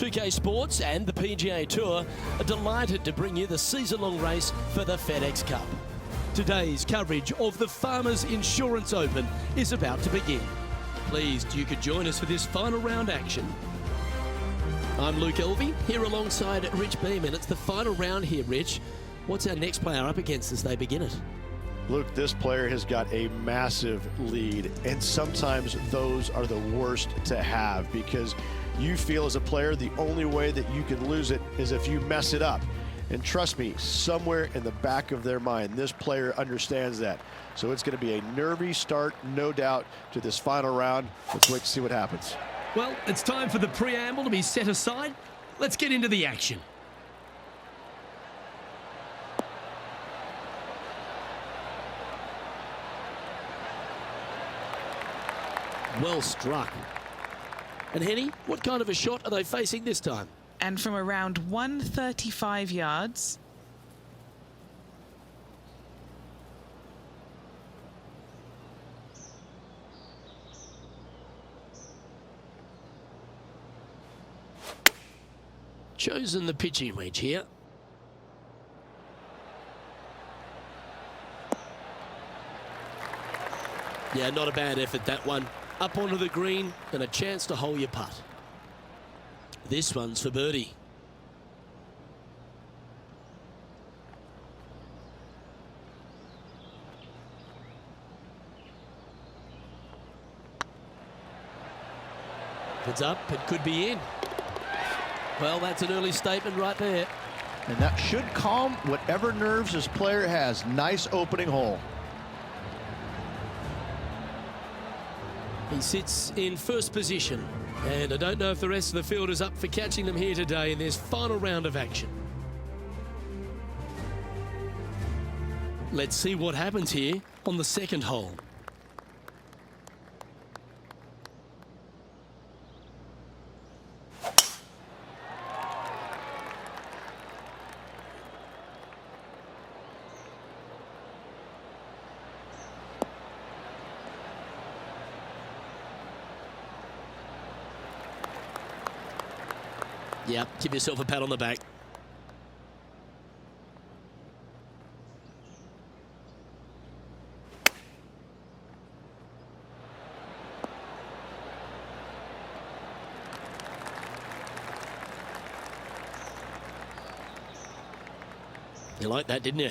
2K Sports and the PGA Tour are delighted to bring you the season-long race for the FedEx Cup. Today's coverage of the Farmers Insurance Open is about to begin. Pleased you could join us for this final round action. I'm Luke Elvey, here alongside Rich Beeman. It's the final round here, Rich. What's our next player up against as they begin it? Luke, this player has got a massive lead, and sometimes those are the worst to have because you feel as a player the only way that you can lose it is if you mess it up. And trust me, somewhere in the back of their mind, this player understands that. So it's going to be a nervy start, no doubt, to this final round. Let's wait to see what happens. Well, it's time for the preamble to be set aside. Let's get into the action. Well struck. And Henny, what kind of a shot are they facing this time? And from around 135 yards. Chosen the pitching wedge here. Yeah, not a bad effort, that one. Up onto the green and a chance to hole your putt. This one's for birdie. If it's up, it could be in. Well, that's an early statement right there. And that should calm whatever nerves this player has. Nice opening hole. He sits in first position, and I don't know if the rest of the field is up for catching them here today in this final round of action. Let's see what happens here on the second hole. Yep, give yourself a pat on the back. You liked that, didn't you?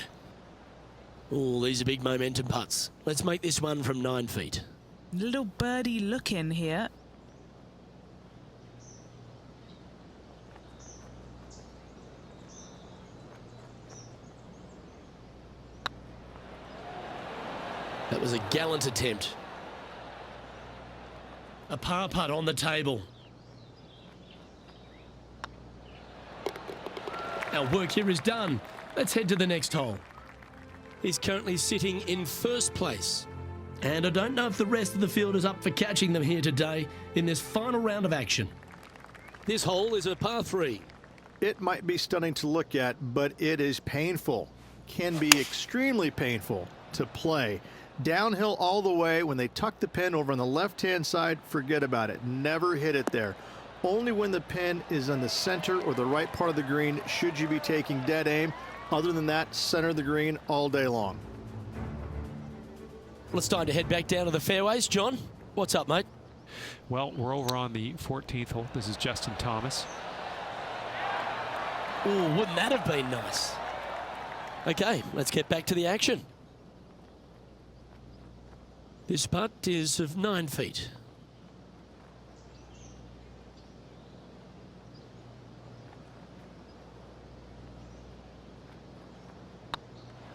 Oh, these are big momentum putts. Let's make this one from 9 feet. Little birdie look in here. That was a gallant attempt. A par putt on the table. Our work here is done. Let's head to the next hole. He's currently sitting in first place. And I don't know if the rest of the field is up for catching them here today in this final round of action. This hole is a par 3. It might be stunning to look at, but it is painful. Can be extremely painful to play. Downhill all the way. When they tuck the pin over on the left-hand side, forget about it. Never hit it there. Only when the pin is on the center or the right part of the green should you be taking dead aim. Other than that, center of the green all day long. Well, it's time to head back down to the fairways. John, what's up, mate? Well, we're over on the 14th hole. This is Justin Thomas. Oh, wouldn't that have been nice? Okay, let's get back to the action. This putt is of 9 feet.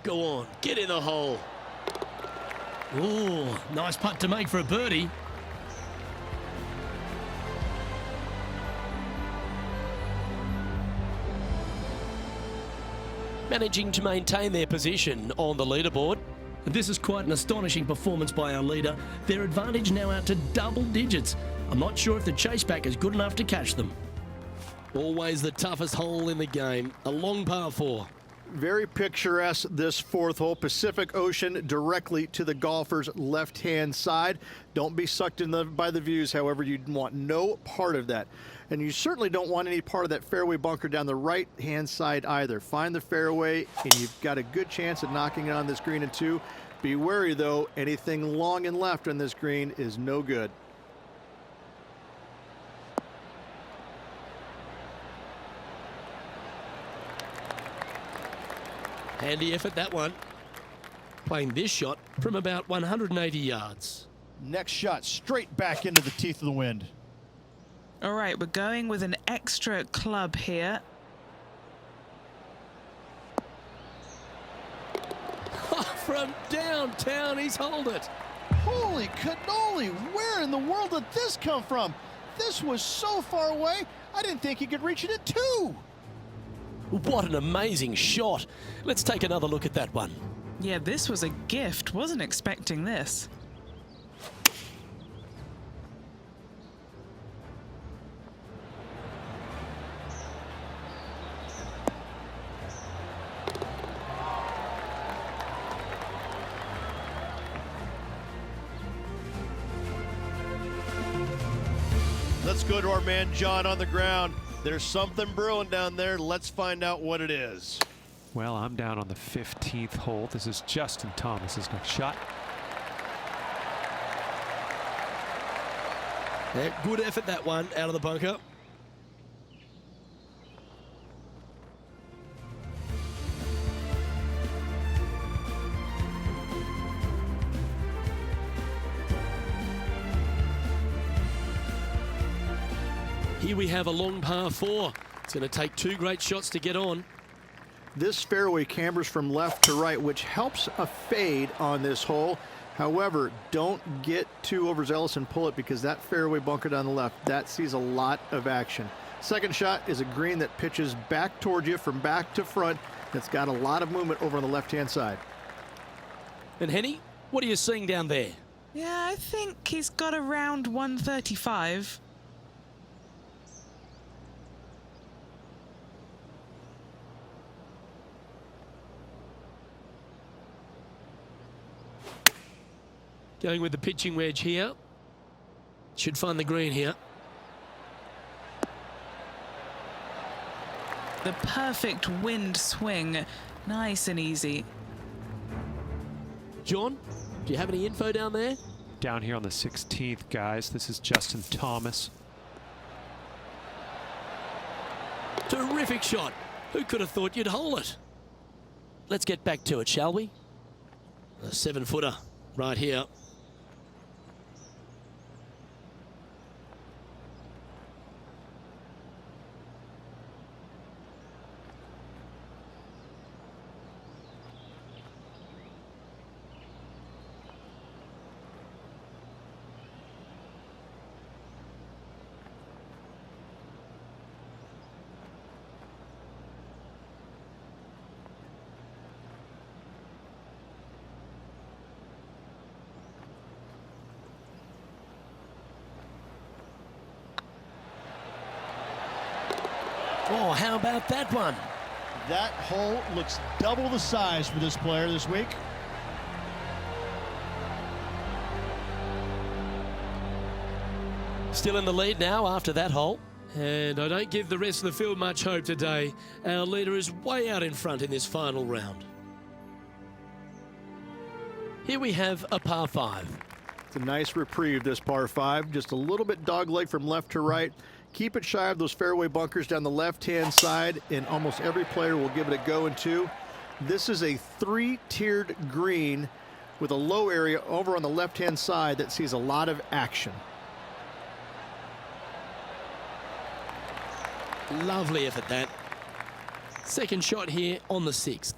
Go on, get in the hole. Ooh, nice putt to make for a birdie. Managing to maintain their position on the leaderboard. This is quite an astonishing performance by our leader. Their advantage now out to double digits. I'm not sure if the chase back is good enough to catch them. Always the toughest hole in the game. A long par 4. Very picturesque, this fourth hole. Pacific Ocean directly to the golfer's left-hand side. Don't be sucked in by the views, however. You want no part of that. And you certainly don't want any part of that fairway bunker down the right-hand side either. Find the fairway, and you've got a good chance at knocking it on this green in two. Be wary, though. Anything long and left on this green is no good. Handy effort, that one. Playing this shot from about 180 yards. Next shot, straight back into the teeth of the wind. All right, we're going with an extra club here. From downtown, he's holed it. Holy cannoli, where in the world did this come from? This was so far away, I didn't think he could reach it at two. What an amazing shot. Let's take another look at that one. Yeah, this was a gift. Wasn't expecting this. Let's go to our man John on the ground. There's something brewing down there. Let's find out what it is. Well, I'm down on the 15th hole. This is Justin Thomas's next shot. Yeah, good effort, that one, out of the bunker. Here we have a long par four. It's going to take two great shots to get on. This fairway cambers from left to right, which helps a fade on this hole. However, don't get too overzealous and pull it, because that fairway bunker down the left, that sees a lot of action. Second shot is a green that pitches back towards you from back to front. That's got a lot of movement over on the left-hand side. And Henny, what are you seeing down there? Yeah, I think he's got around 135. Going with the pitching wedge here. Should find the green here. The perfect wind swing. Nice and easy. John, do you have any info down there? Down here on the 16th, guys. This is Justin Thomas. Terrific shot. Who could have thought you'd hole it? Let's get back to it, shall we? A 7-footer right here. Oh, how about that one? That hole looks double the size for this player this week. Still in the lead now after that hole. And I don't give the rest of the field much hope today. Our leader is way out in front in this final round. Here we have a par 5. It's a nice reprieve, this par 5. Just a little bit dogleg from left to right. Keep it shy of those fairway bunkers down the left-hand side, and almost every player will give it a go in two. This is a 3-tiered green with a low area over on the left-hand side that sees a lot of action. Lovely effort, that. Second shot here on the 6th.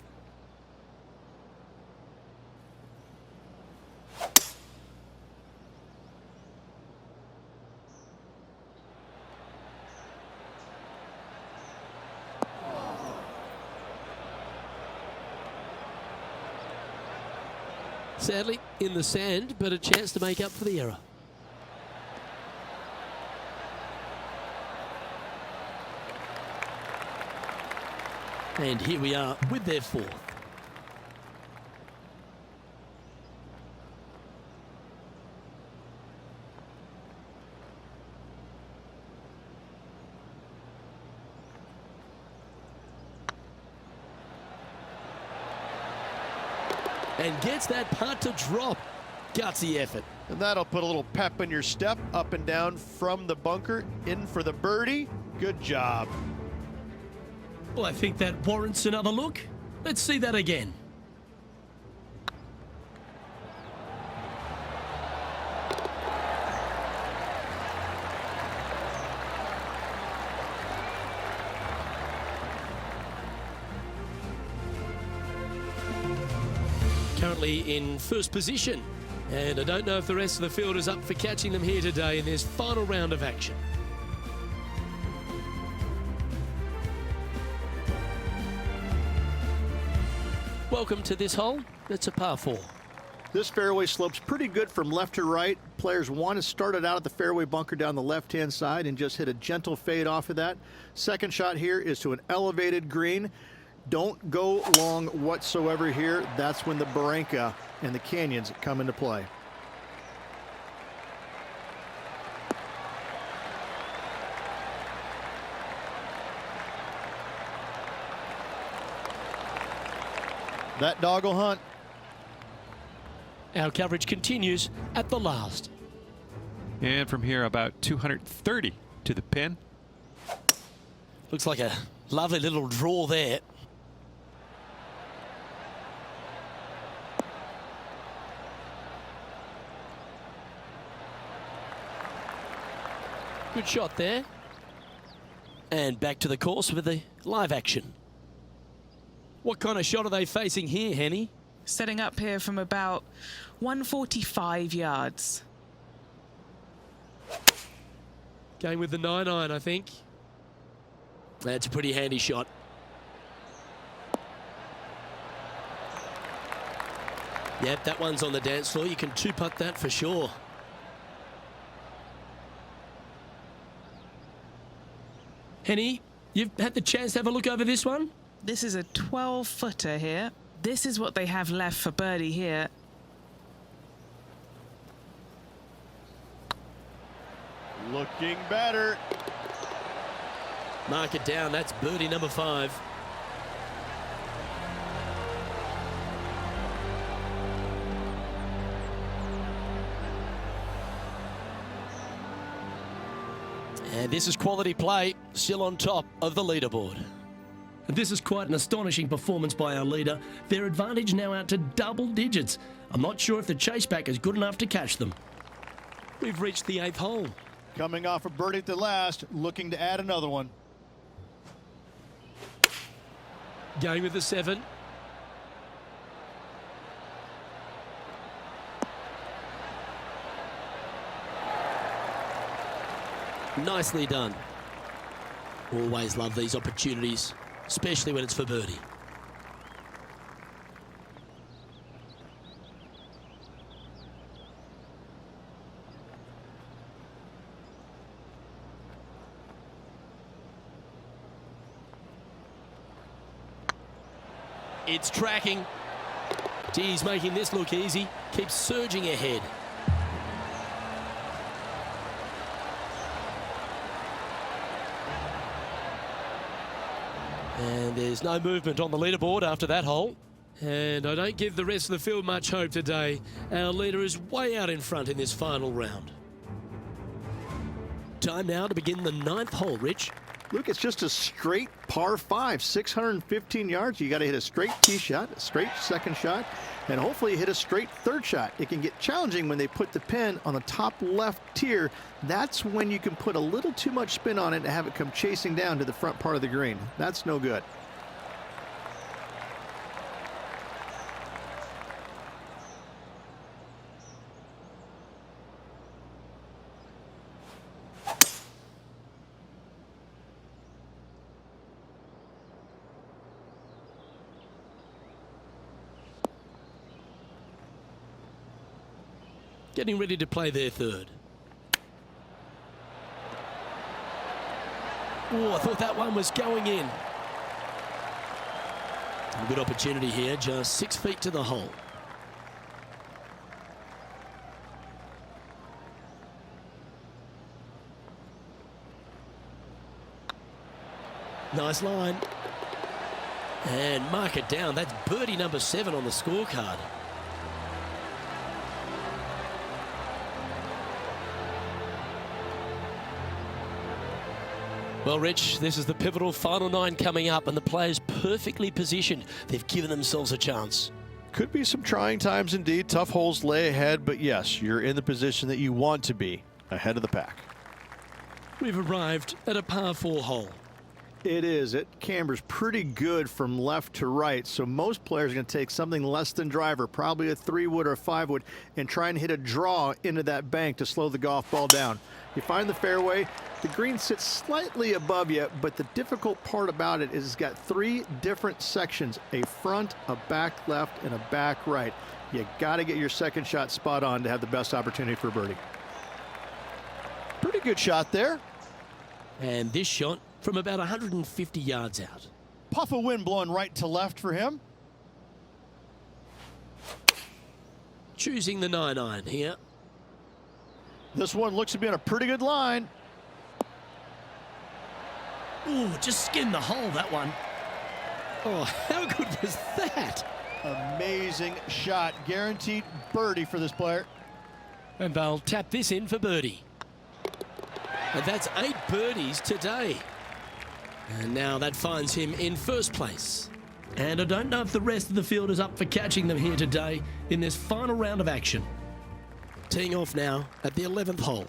Sadly, in the sand, but a chance to make up for the error. And here we are with their fourth. And gets that putt to drop. Gutsy effort. And that'll put a little pep in your step, up and down from the bunker, in for the birdie. Good job. Well, I think that warrants another look. Let's see that again. Currently in first position, and I don't know if the rest of the field is up for catching them here today in this final round of action. Welcome to this hole. It's a par 4. This fairway slopes pretty good from left to right. Players want to start it out at the fairway bunker down the left-hand side and just hit a gentle fade off of that. Second shot here is to an elevated green. Don't go long whatsoever here. That's when the barranca and the canyons come into play. That dog will hunt. Our coverage continues at the last. And from here, about 230 to the pin. Looks like a lovely little draw there. Good shot there. And back to the course with the live action. What kind of shot are they facing here, Henny? Setting up here from about 145 yards. Going with the 9-iron, I think. That's a pretty handy shot. Yep, that one's on the dance floor. You can two-putt that for sure. Henny, you've had the chance to have a look over this one? This is a 12-footer here. This is what they have left for birdie here. Looking better. Mark it down. That's birdie number 5. And this is quality play, still on top of the leaderboard. This is quite an astonishing performance by our leader. Their advantage now out to double digits. I'm not sure if the chase back is good enough to catch them. We've reached the 8th hole. Coming off a birdie at the last, looking to add another one. Going with the 7. Nicely done. Always love these opportunities, especially when it's for birdie. It's tracking. He's making this look easy. Keeps surging ahead. And there's no movement on the leaderboard after that hole. And I don't give the rest of the field much hope today. Our leader is way out in front in this final round. Time now to begin the 9th hole, Rich. Luke, it's just a straight par 5, 615 yards. You got to hit a straight tee shot, a straight second shot, and hopefully hit a straight third shot. It can get challenging when they put the pin on the top left tier. That's when you can put a little too much spin on it and have it come chasing down to the front part of the green. That's no good. Getting ready to play their 3rd. Oh, I thought that one was going in. A good opportunity here, just 6 feet to the hole. Nice line. And mark it down. That's birdie number 7 on the scorecard. Well, Rich, this is the pivotal final 9 coming up, and the players perfectly positioned. They've given themselves a chance. Could be some trying times indeed. Tough holes lay ahead, but yes, you're in the position that you want to be, ahead of the pack. We've arrived at a par 4 hole. It is. It cambers pretty good from left to right, so most players are going to take something less than driver, probably a 3-wood or a 5-wood, and try and hit a draw into that bank to slow the golf ball down. You find the fairway, the green sits slightly above you, but the difficult part about it is it's got 3 different sections, a front, a back left, and a back right. You got to get your second shot spot on to have the best opportunity for birdie. Pretty good shot there. And this shot from about 150 yards out. Puff of wind blowing right to left for him. Choosing the 9-iron here. This one looks to be on a pretty good line. Ooh, just skinned the hole, that one. Oh, how good was that? Amazing shot. Guaranteed birdie for this player. And they'll tap this in for birdie. And that's 8 birdies today. And now that finds him in first place. And I don't know if the rest of the field is up for catching them here today in this final round of action. Teeing off now at the 11th hole.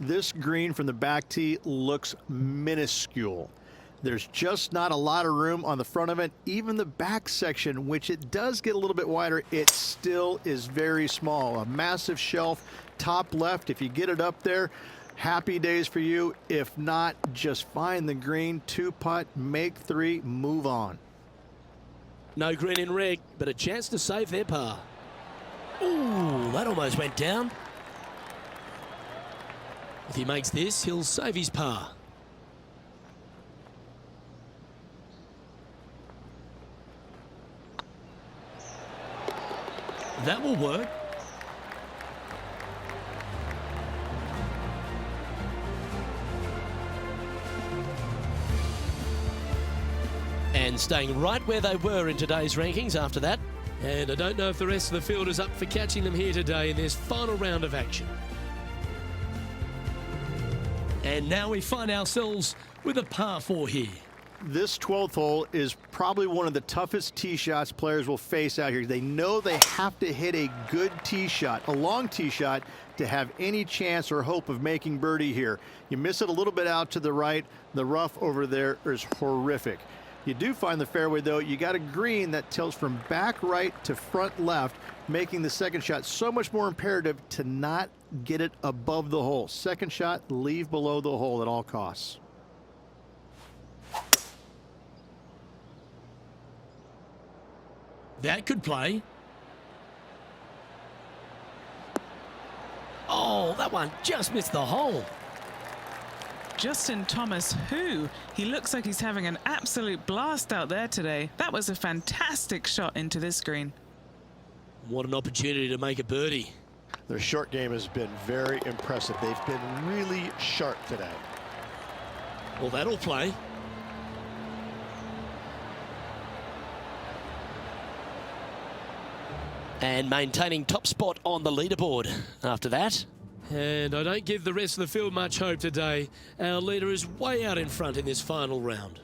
This green from the back tee looks minuscule. There's just not a lot of room on the front of it. Even the back section, which it does get a little bit wider, it still is very small. A massive shelf, top left. If you get it up there, happy days for you. If not, just find the green, 2-putt, make 3, move on. No green in red, but a chance to save their par. Ooh, that almost went down. If he makes this, he'll save his par. That will work. And staying right where they were in today's rankings after that. And I don't know if the rest of the field is up for catching them here today in this final round of action. And now we find ourselves with a par 4 here. This 12th hole is probably one of the toughest tee shots players will face out here. They know they have to hit a good tee shot, a long tee shot, to have any chance or hope of making birdie here. You miss it a little bit out to the right, the rough over there is horrific. You do find the fairway, though. You got a green that tilts from back right to front left, making the second shot so much more imperative to not get it above the hole. Second shot, leave below the hole at all costs. That could play. Oh, that one just missed the hole. Justin Thomas, who? He looks like he's having an absolute blast out there today. That was a fantastic shot into this green. What an opportunity to make a birdie. Their short game has been very impressive. They've been really sharp today. Well, that'll play. And maintaining top spot on the leaderboard after that. And I don't give the rest of the field much hope today. Our leader is way out in front in this final round.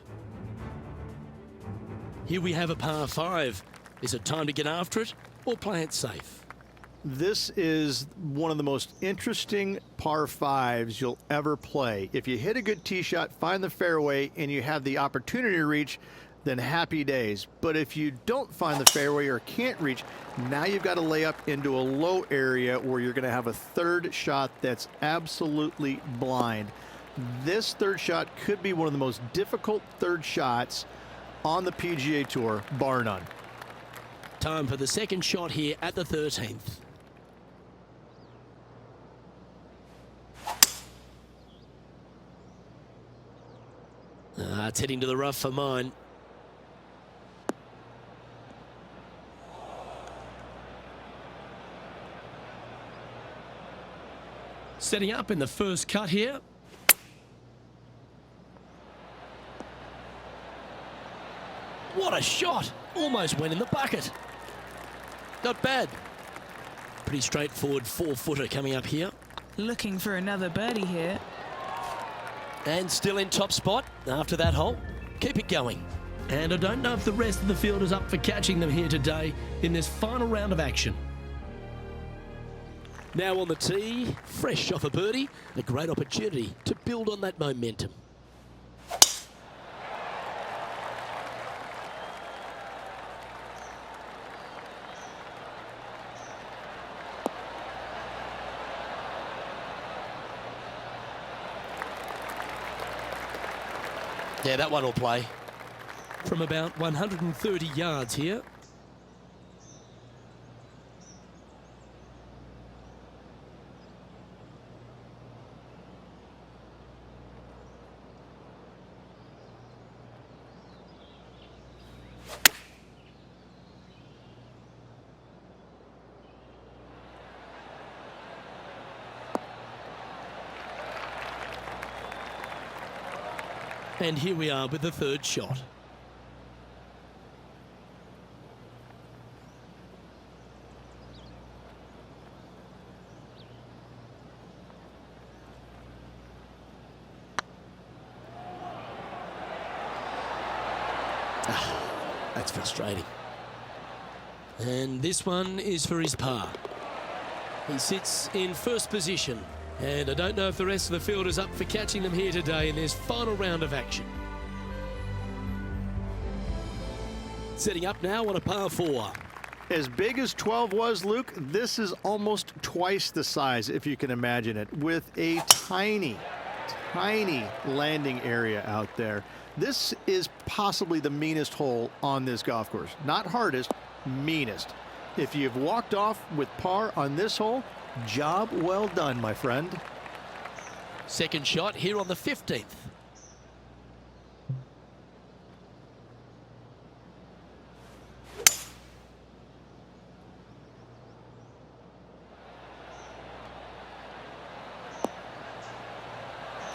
Here we have a par 5. Is it time to get after it or play it safe? This is one of the most interesting par 5s you'll ever play. If you hit a good tee shot, find the fairway, and you have the opportunity to reach, then happy days. But if you don't find the fairway or can't reach, now you've got to lay up into a low area where you're going to have a third shot that's absolutely blind. This third shot could be one of the most difficult third shots on the PGA Tour, bar none. Time for the second shot here at the 13th. It's heading to the rough for mine. Setting up in the first cut here. What a shot! Almost went in the bucket. Not bad. Pretty straightforward 4-footer coming up here. Looking for another birdie here. And still in top spot after that hole. Keep it going. And I don't know if the rest of the field is up for catching them here today in this final round of action. Now on the tee, fresh off a birdie, a great opportunity to build on that momentum. Yeah, that one will play. From about 130 yards here. And here we are with the third shot. That's frustrating. And this one is for his par. He sits in first position. And I don't know if the rest of the field is up for catching them here today in this final round of action. Setting up now on a par 4. As big as 12 was, Luke, this is almost twice the size, if you can imagine it, with a tiny, tiny landing area out there. This is possibly the meanest hole on this golf course. Not hardest, meanest. If you've walked off with par on this hole, job well done, my friend. Second shot here on the 15th.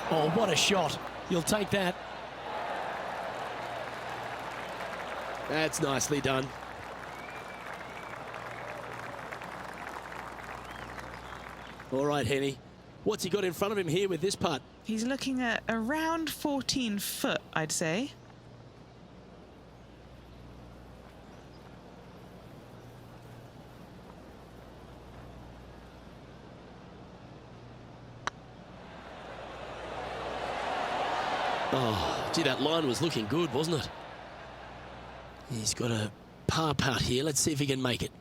Oh, what a shot. You'll take that. That's nicely done. All right, Henny. What's he got in front of him here with this putt? He's looking at around 14 foot, I'd say. Oh, gee, that line was looking good, wasn't it? He's got a par putt here. Let's see if he can make it.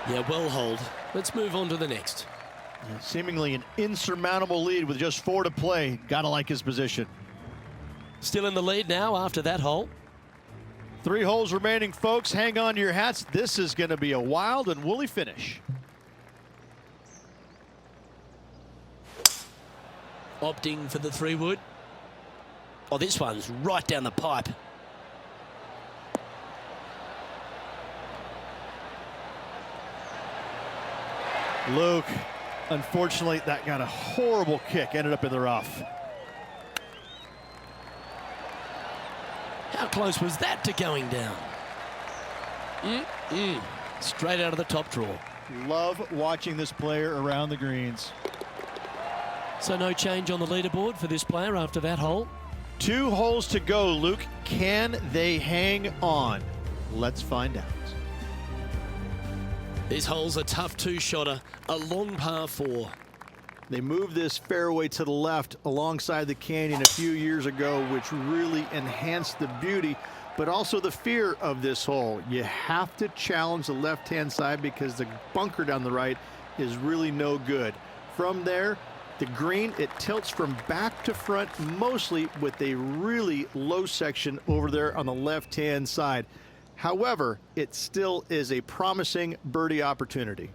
Yeah, well hold. Let's move on to the next. Seemingly an insurmountable lead with just 4 to play. Gotta like his position. Still in the lead now after that hole. 3 holes remaining, folks. Hang on to your hats. This is going to be a wild and woolly finish. Opting for the 3-wood. Oh, this one's right down the pipe. Luke, unfortunately, that got a horrible kick. Ended up in the rough. How close was that to going down? Straight out of the top draw. Love watching this player around the greens. So no change on the leaderboard for this player after that hole. 2 holes to go, Luke. Can they hang on? Let's find out. This hole's a tough 2-shotter, a long par 4. They moved this fairway to the left alongside the canyon a few years ago, which really enhanced the beauty, but also the fear of this hole. You have to challenge the left-hand side because the bunker down the right is really no good. From there, the green, it tilts from back to front, mostly with a really low section over there on the left-hand side. However, it still is a promising birdie opportunity.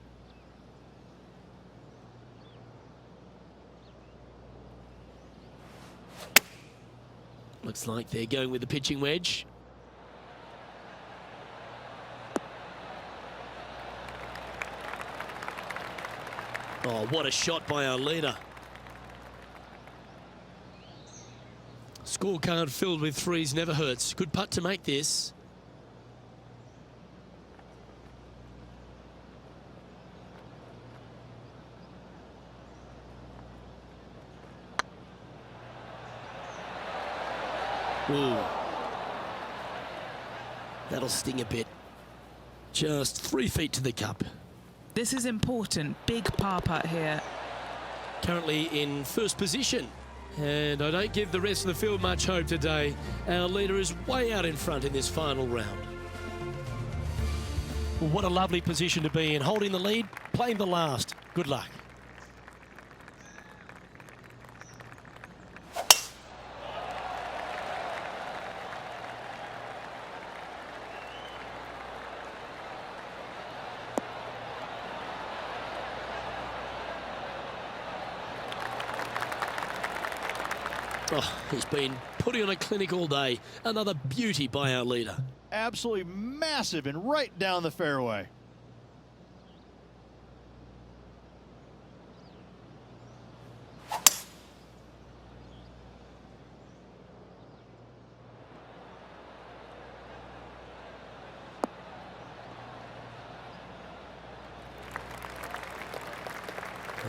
Looks like they're going with the pitching wedge. Oh, what a shot by our leader. Scorecard filled with threes never hurts. Good putt to make this. Ooh. That'll sting a bit. Just 3 feet to the cup. This is important. Big par putt here. Currently in first position. And I don't give the rest of the field much hope today. Our leader is way out in front in this final round. What a lovely position to be in. Holding the lead, playing the last. Good luck. Oh, he's been putting on a clinic all day. Another beauty by our leader. Absolutely massive and right down the fairway.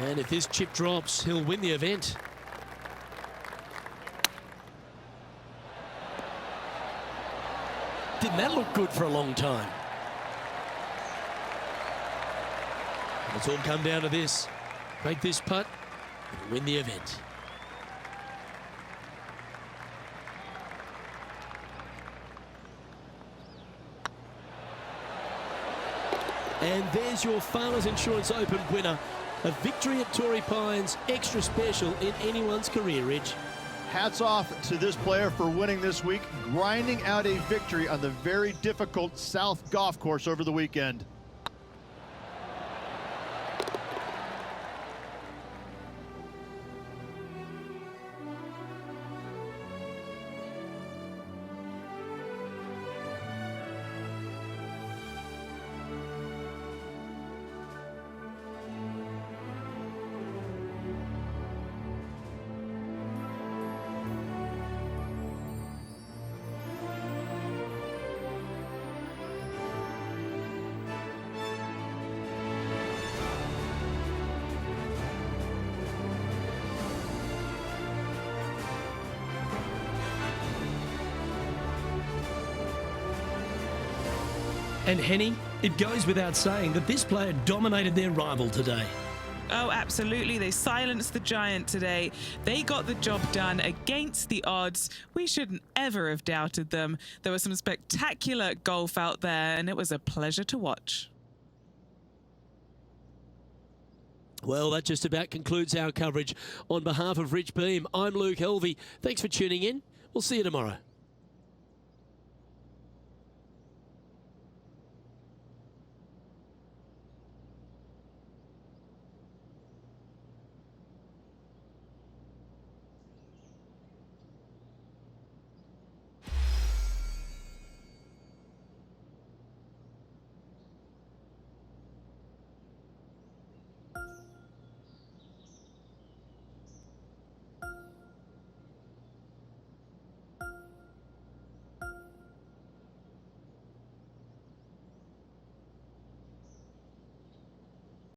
And if this chip drops, he'll win the event. Didn't that look good for a long time? It's all come down to this. Make this putt and win the event. And there's your Farmers Insurance Open winner. A victory at Torrey Pines, extra special in anyone's career, Rich. Hats off to this player for winning this week, grinding out a victory on the very difficult South Golf Course over the weekend. And Henny, it goes without saying that this player dominated their rival today. Oh, absolutely. They silenced the giant today. They got the job done against the odds. We shouldn't ever have doubted them. There was some spectacular golf out there, and it was a pleasure to watch. Well, that just about concludes our coverage. On behalf of Rich Beam, I'm Luke Helvey. Thanks for tuning in. We'll see you tomorrow.